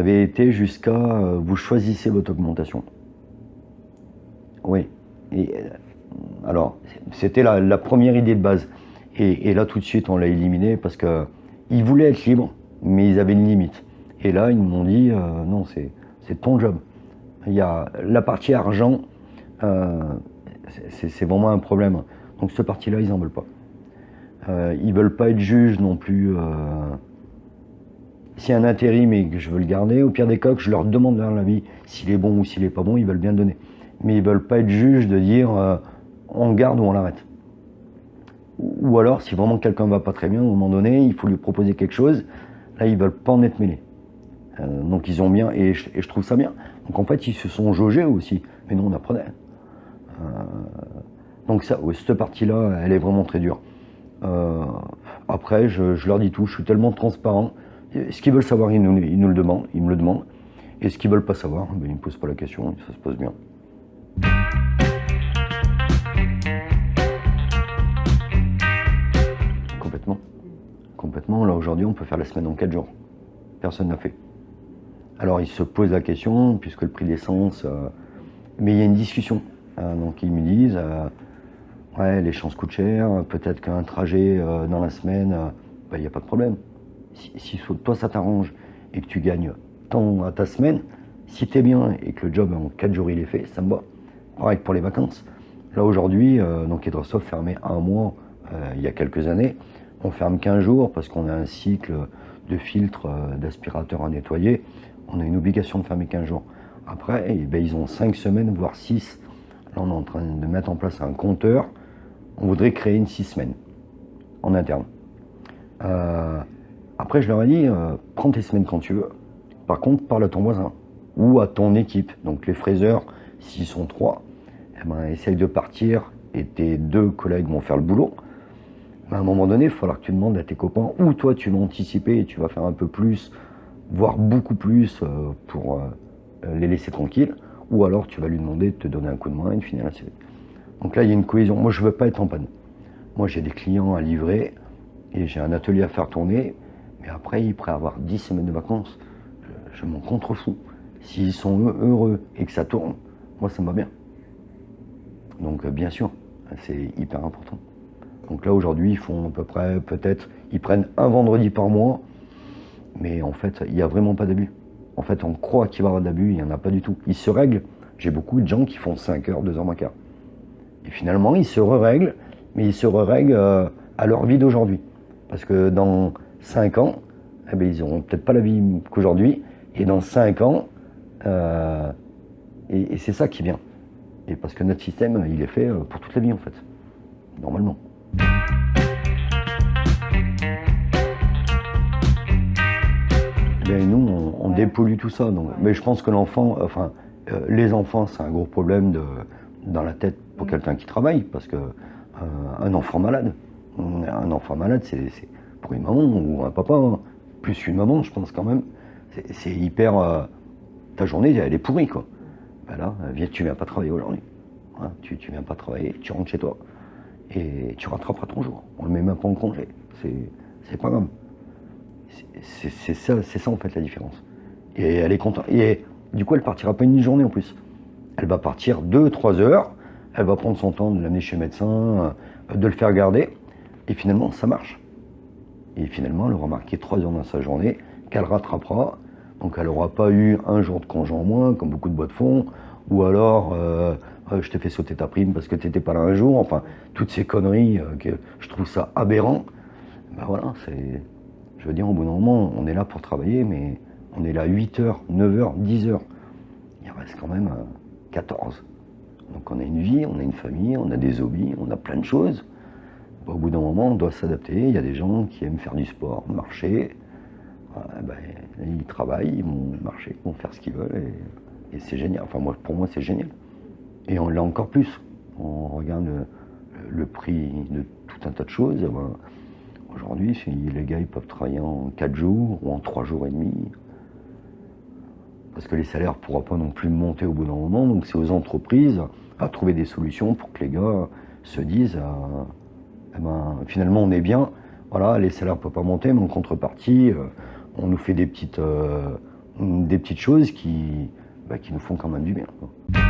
avait été jusqu'à vous choisissez votre augmentation. Oui. Et, alors, c'était la première idée de base. Et là, tout de suite, on l'a éliminé parce qu'ils voulaient être libres, mais ils avaient une limite. Et là, ils m'ont dit, non, c'est ton job. Il y a la partie argent, euh, c'est vraiment un problème. Donc, cette partie-là, ils n'en veulent pas. Ils veulent pas être juges non plus. S'il y a un intérim et que je veux le garder, au pire des cas, que je leur demande leur avis, s'il est bon ou s'il est pas bon, ils veulent bien le donner. Mais ils veulent pas être juges de dire on le garde ou on l'arrête. Ou alors, si vraiment quelqu'un va pas très bien, à un moment donné, il faut lui proposer quelque chose. Là, ils veulent pas en être mêlés. Donc ils ont bien, et je trouve ça bien. Donc en fait, ils se sont jaugés aussi. Mais nous, on apprenait. Donc ça, ouais, cette partie-là, elle est vraiment très dure. Après, je leur dis tout, je suis tellement transparent. Ce qu'ils veulent savoir, ils nous le demandent, ils me le demandent. Et ce qu'ils veulent pas savoir, ben, ils ne me posent pas la question, ça se passe bien. Complètement. Complètement. Là, aujourd'hui, on peut faire la semaine en 4 jours. Personne n'a fait. Alors, ils se posent la question, puisque le prix de l'essence... mais il y a une discussion. Donc, ils me disent, ouais, l'essence coûte cher, peut-être qu'un trajet dans la semaine, il n'y a pas de problème. Si toi, ça t'arrange et que tu gagnes tant à ta semaine, si t'es bien et que le job en 4 jours il est fait, ça me va. Pareil pour les vacances. Là aujourd'hui, donc Edresoft fermait un mois il y a quelques années. On ferme 15 jours parce qu'on a un cycle de filtres d'aspirateurs à nettoyer. On a une obligation de fermer 15 jours. Après, eh ben, ils ont 5 semaines, voire 6. Là, on est en train de mettre en place un compteur. On voudrait créer une 6 semaines en interne. Après, je leur ai dit, prends tes semaines quand tu veux. Par contre, parle à ton voisin ou à ton équipe. Donc les fraiseurs, s'ils sont 3, eh ben, essaye de partir et tes 2 collègues vont faire le boulot. Mais à un moment donné, il va falloir que tu demandes à tes copains ou toi tu l'as anticipé et tu vas faire un peu plus, voire beaucoup plus pour les laisser tranquilles. Ou alors tu vas lui demander de te donner un coup de main et de finir la série. Donc là, il y a une cohésion. Moi, je ne veux pas être en panne. Moi, j'ai des clients à livrer et j'ai un atelier à faire tourner. Mais après, ils pourraient avoir 10 semaines de vacances. Je m'en contrefous. S'ils sont heureux et que ça tourne, moi, ça me va bien. Donc, bien sûr, c'est hyper important. Donc là, aujourd'hui, ils font à peu près, peut-être, ils prennent un vendredi par mois. Mais en fait, il n'y a vraiment pas d'abus. En fait, on croit qu'il va y avoir d'abus, il n'y en a pas du tout. Ils se règlent. J'ai beaucoup de gens qui font 5 heures, 2 heures moins quart. Et finalement, ils se règlent, mais ils se règlent à leur vie d'aujourd'hui. Parce que dans 5 ans, eh bien, ils n'auront peut-être pas la vie qu'aujourd'hui. Et dans 5 ans, et c'est ça qui vient. Et parce que notre système, il est fait pour toute la vie, en fait. Normalement. Ben, nous, on dépollue tout ça. Donc. Mais je pense que les enfants, c'est un gros problème dans la tête pour quelqu'un qui travaille. Parce que un enfant malade, c'est pour une maman ou un papa, hein, plus une maman, je pense quand même. C'est hyper. Ta journée, elle est pourrie, quoi. Ben là, tu viens pas travailler aujourd'hui. Hein, tu viens pas travailler, tu rentres chez toi. Et tu rattraperas ton jour. On le met même pas en congé. C'est pas grave. C'est ça en fait la différence. Et elle est contente. Et du coup, elle partira pas une journée en plus. Elle va partir 2-3 heures. Elle va prendre son temps de l'amener chez le médecin, de le faire garder. Et finalement, ça marche. Et finalement, elle aura marqué 3 heures dans sa journée qu'elle rattrapera. Donc, elle n'aura pas eu un jour de congé en moins, comme beaucoup de boîtes font. Ou alors, je t'ai fait sauter ta prime parce que tu n'étais pas là un jour. Enfin, toutes ces conneries, que je trouve ça aberrant. Ben voilà, c'est... Je veux dire, au bout d'un moment, on est là pour travailler, mais on est là 8 heures, 9 heures, 10 heures. Il reste quand même 14. Donc on a une vie, on a une famille, on a des hobbies, on a plein de choses. Au bout d'un moment, on doit s'adapter. Il y a des gens qui aiment faire du sport, marcher. Ils travaillent, ils vont marcher, ils vont faire ce qu'ils veulent. Et c'est génial. Enfin, pour moi, c'est génial. Et on l'a encore plus. On regarde le prix de tout un tas de choses. Aujourd'hui, les gars ils peuvent travailler en 4 jours ou en 3 jours et demi. Parce que les salaires ne pourront pas non plus monter au bout d'un moment. Donc c'est aux entreprises à trouver des solutions pour que les gars se disent finalement on est bien, voilà, les salaires ne peuvent pas monter, mais en contrepartie, on nous fait des petites des petites choses qui nous font quand même du bien, quoi.